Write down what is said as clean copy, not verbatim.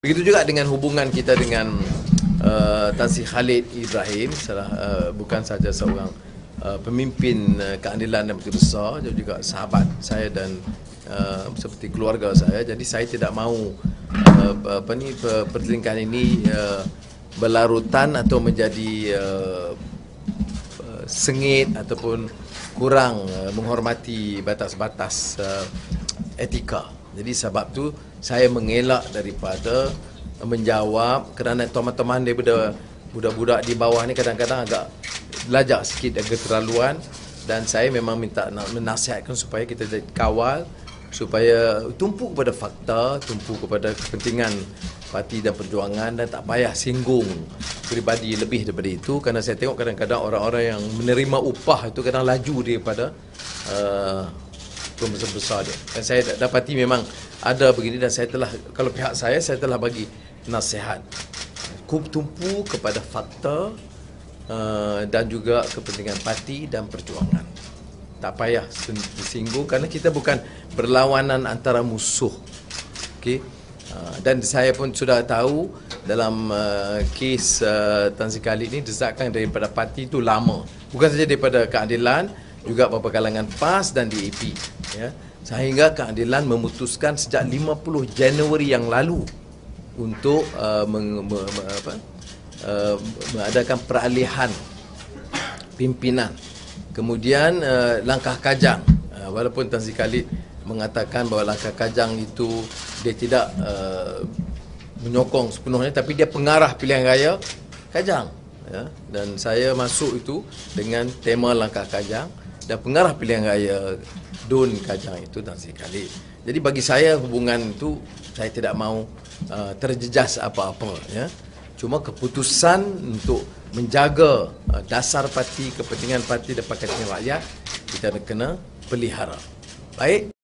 Begitu juga dengan hubungan kita dengan Tan Sri Khalid Ibrahim, bukan sahaja seorang pemimpin keadilan yang begitu besar, dia juga sahabat saya dan seperti keluarga saya. Jadi saya tidak mahu pertelingkahan ini berlarutan atau menjadi sengit ataupun kurang menghormati batas-batas etika. Jadi sebab tu saya mengelak daripada menjawab kerana teman-teman daripada budak-budak di bawah ni kadang-kadang agak belajar sikit agak keterlaluan, dan saya memang minta menasihatkan supaya kita kawal, supaya tumpu kepada fakta, tumpu kepada kepentingan parti dan perjuangan, dan tak payah singgung peribadi lebih daripada itu. Kerana saya tengok kadang-kadang orang-orang yang menerima upah itu kadang laju daripada pembesar-besar dia. Dan saya dapati memang ada begini, dan saya telah, kalau pihak saya telah bagi nasihat. Tumpu kepada fakta dan juga kepentingan parti dan perjuangan. Tak payah disinggung kerana kita bukan berlawanan antara musuh. Okey. Dan saya pun sudah tahu dalam kes Tan Sri Khalid ini desakan daripada parti itu lama. Bukan saja daripada keadilan, juga beberapa kalangan PAS dan DAP, ya. Sehingga keadilan memutuskan sejak 50 Januari yang lalu untuk mengadakan peralihan pimpinan. Kemudian langkah kajang, walaupun Tan Sri Khalid mengatakan bahawa langkah kajang itu dia tidak menyokong sepenuhnya, tapi dia pengarah pilihan raya kajang, ya. Dan saya masuk itu dengan tema langkah kajang, dan pengarah pilihan raya Dun Kajang itu Tan Sri Khalid. Jadi bagi saya hubungan itu saya tidak mahu terjejas apa-apa, ya. Cuma keputusan untuk menjaga dasar parti, kepentingan parti dan kepentingan rakyat kita kena pelihara. Baik.